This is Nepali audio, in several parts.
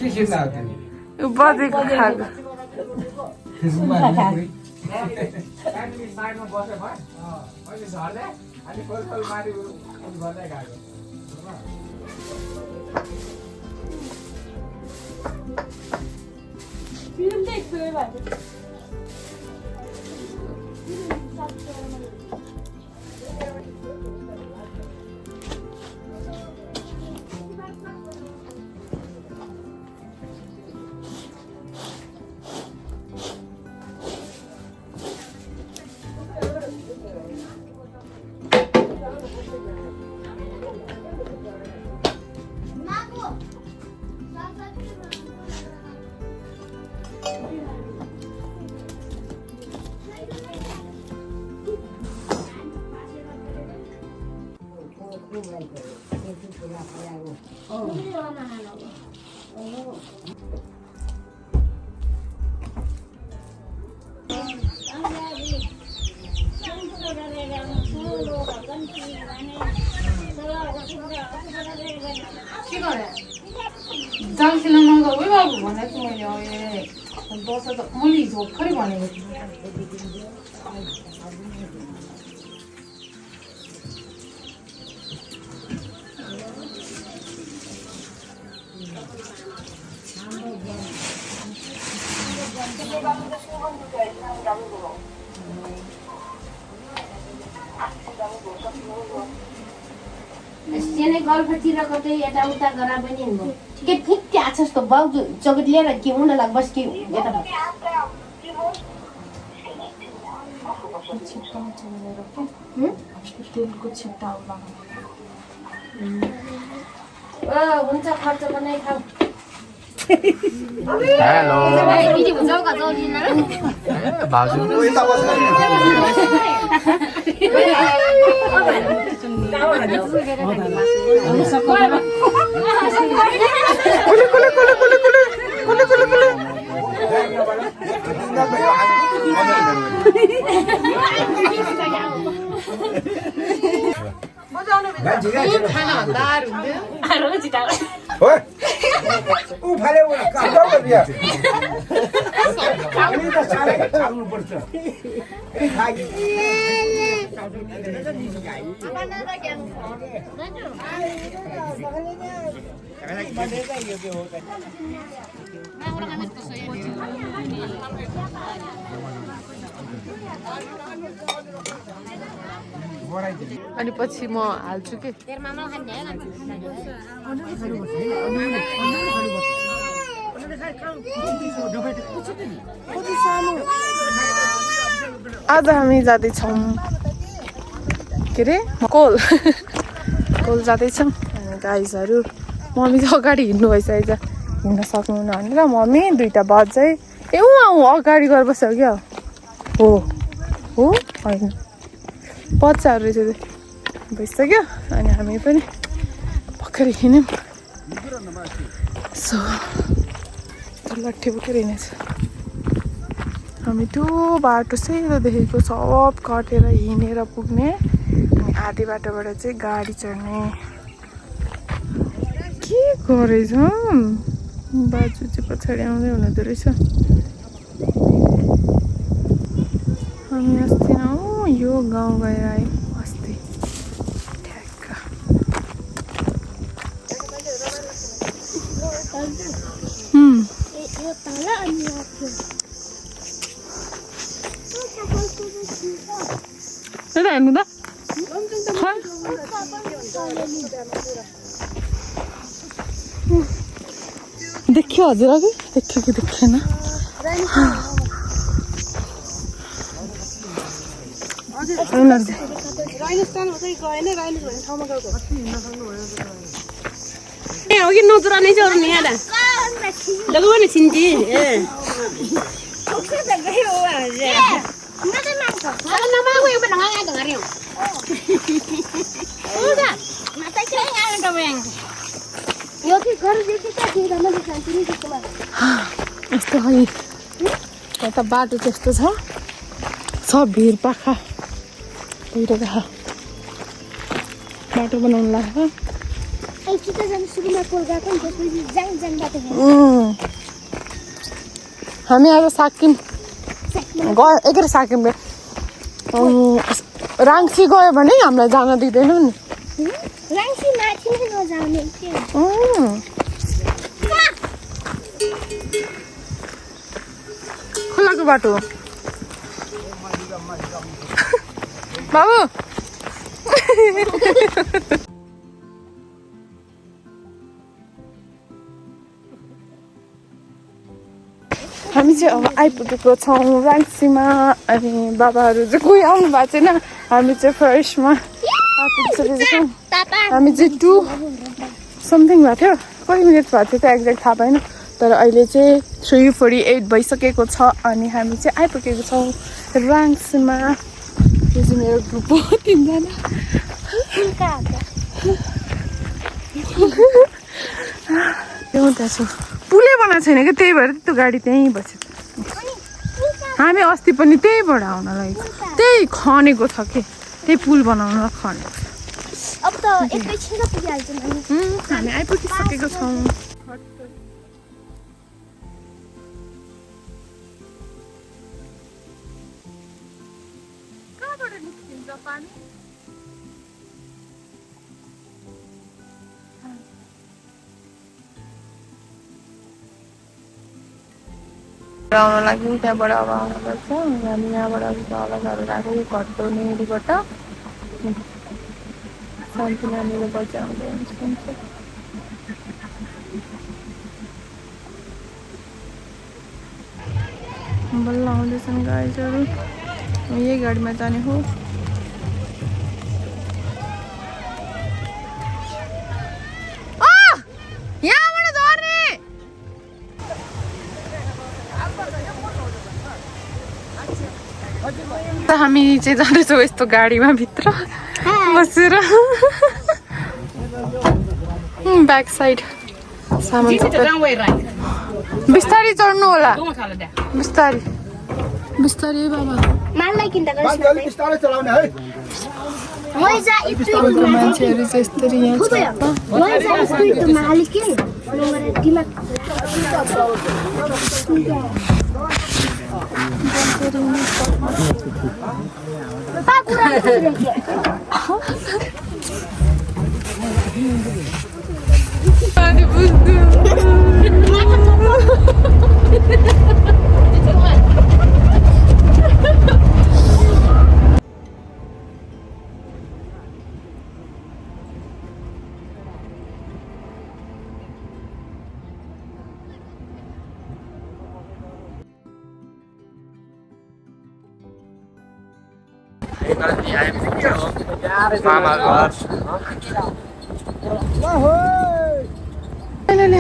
बजेको खाएको जालखेल नगऊ है बाबु भनेको छु मैले दस त मैले हिजो भर्खरै भनेको थिएँ गल्फतिर कतै यताउता गरा पनि के ठिक आछ जस्तो बाउ चकट लिएर के हुन लाग बस के यता तेलको छिट्टा हुन्छ खर्च बनाइ खाऊ हेलो भाउजू अनि पछि म हाल्छु के आज हामी जाँदैछौँ के अरे कोल जाँदैछौँ गाइजहरू मम्मी त अगाडि हिँड्नु भइसकेको छ हिँड्न सक्नुहुन्न भनेर मम्मी 2टा बज्दै अगाडि गएर बस्यो क्या हो होइन बच्चाहरू रहेछ भइसक्यो अनि हामी पनि भर्खरै हिँड्यौँ सो लट्ठी बोकेर हिँडेछ हामी त्यो बाटो सेतो देखेको सब कटेर हिँडेर पुग्ने अनि आधी बाटोबाट चाहिँ गाडी चढ्ने के गरेछ बाजु चाहिँ पछाडि आउँदै हुनुहुँदो रहेछ हामी अस्ति यो गाउँ गएर आयौँ अस्ति ठ्याक्क हेर्नु त देखियो हजुर अघि देख्यो कि देखेन अघि नजुरा नै छ नि यहाँ लगो नि छिन्जी यस्तो है यता बाटो त्यस्तो छ भिर पाखा बाटो बनाउनु लाग्छ हामी आज साकिम गयो एकै साकिमले राङ्सी गयो भने हामीलाई जान दिँदैन नि खोलाको बाटो बाबु हामी चाहिँ अब आइपुगेको छौँ राङ्सीमा अनि बाबाहरू चाहिँ कोही आउनु भएको छैन हामी चाहिँ फर्स्टमा आइपुगिसकेको छौँ हामी चाहिँ 2 समथिङ भएको थियो कति मिनट भएको थियो त्यो एक्ज्याक्ट थाहा भएन तर अहिले चाहिँ 3:48 भइसकेको छ अनि हामी चाहिँ आइपुगेको छौँ राङ्सीमा यो चाहिँ मेरो ग्रुप हो 3 जना त्यहाँ छु पुलै बनाएको छैन क्या त्यही भएर त्यो गाडी त्यहीँ बस्यो हामी अस्ति पनि त्यहीबाट आउन लागेको त्यही खनेको छ कि त्यही पुल बनाउन खनेको हामी आइपुगिसकेको छौँ कहाँबाट निस्किन्छ पानी आउन लागि त्यहाँबाट अब आउनुपर्छ हामी यहाँबाट तल घर गएको घट्टो नेरीबाट शान्ति नानीले बचाउँदै हुन्छ बल्ल आउँदैछन् गाइजहरू यही गाडीमा जाने हो हामी चाहिँ जाँदैछौँ यस्तो गाडीमा भित्र बसेर ब्याक साइड सामान बिस्तारी चढ्नु होला बिस्तारी बिस्तारी बाबा मान्छेहरू चाहिँ यस्तरी यहाँ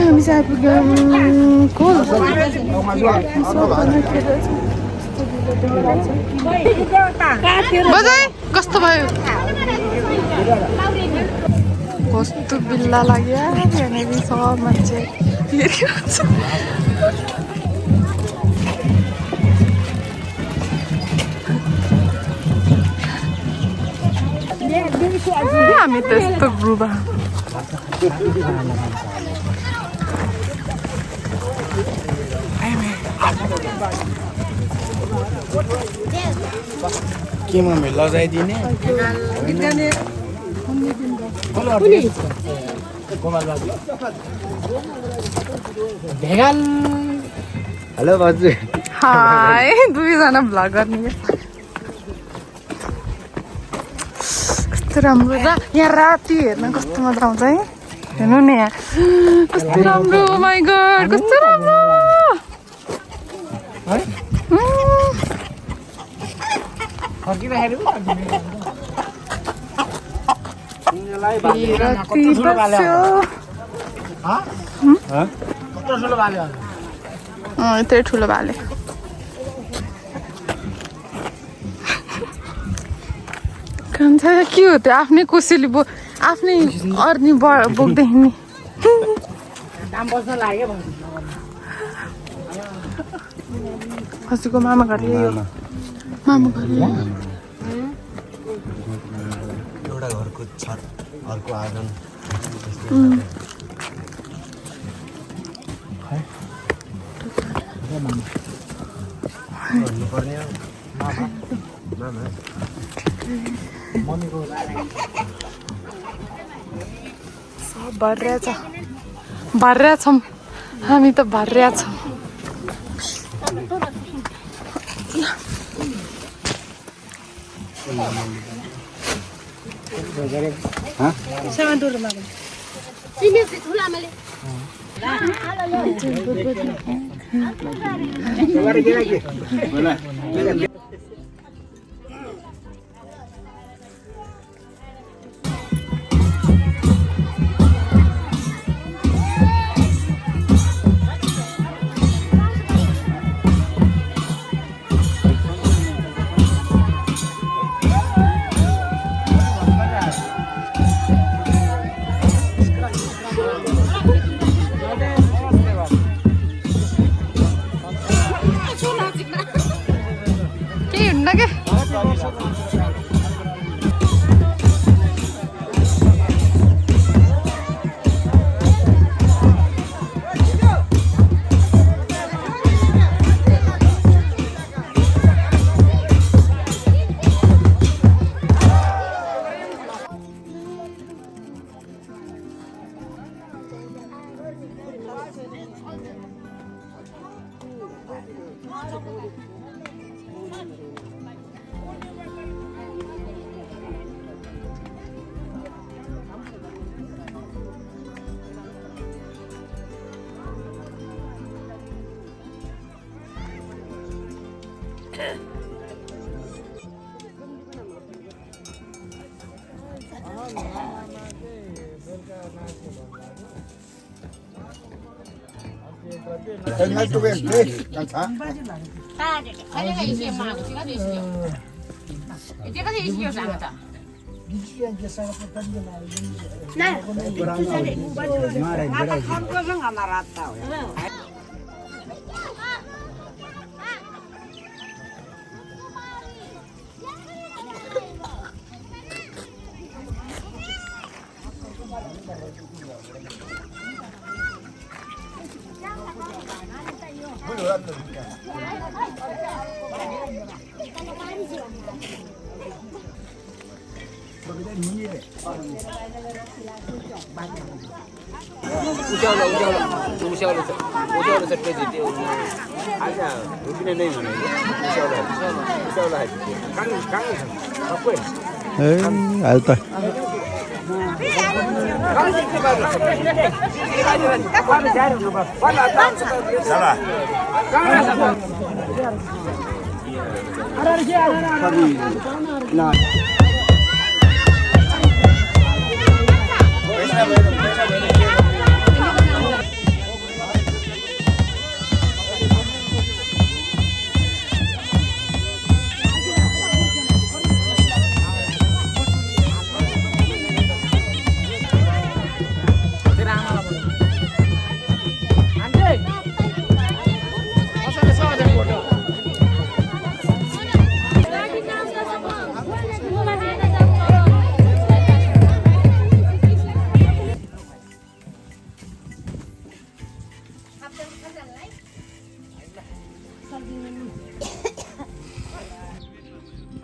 हामी चाहिँ आइपुग्यौँ कस्तो भयो कस्तो बिल्ला लाग्यो यहाँनिर सब मान्छे हामी त्यस्तो ग्रुप के मम्मी लजाइदिने हेलो बाजु हाय दुईजना भ्लग गर्ने कस्तो राम्रो यहाँ राति हेर्न कस्तो मजा आउँछ है हेर्नु नि यहाँ कस्तो राम्रो माई गॉड कस्तो राम्रो त्यही ठुलो भाले कान्छ के हो त्यो आफ्नै कोसेली आफ्नै अर्नी बोक्दै हिँड्ने हजुरको मामा घर यही हो मामा घर एउटा घरको छत अर्को आँगन भर्या छौँ हामी त भर्या छौँ के हुन्न के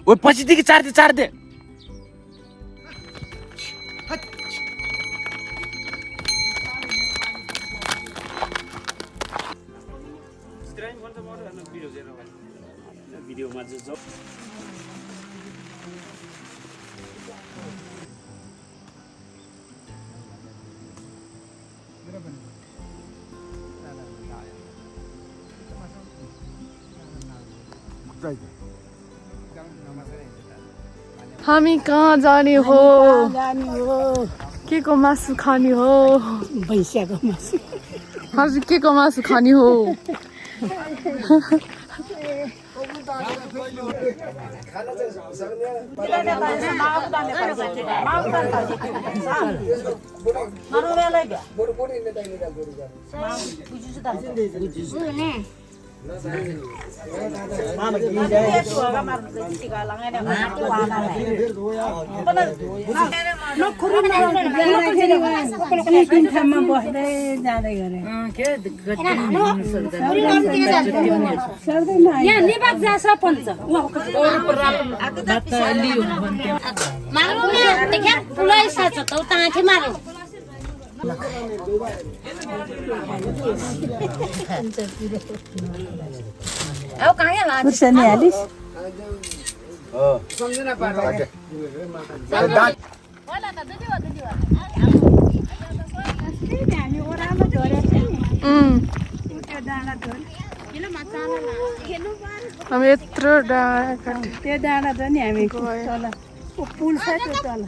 ओ पछिदेखि चार्दे भिडियोमा चाहिँ हामी कहाँ जाने हो के को मासु खाने हो भैँसियाको मासु हजुर के को मासु खाने हो एकदिन ठाउँमा बस्दै जाँदै गरे यहाँ निवास जा सरपञ्च खुर्सानी हालिस् हामी यत्रो डाँडा काट्यो त्यो डाँडा त नि हामी तल पुल छ त्यो तल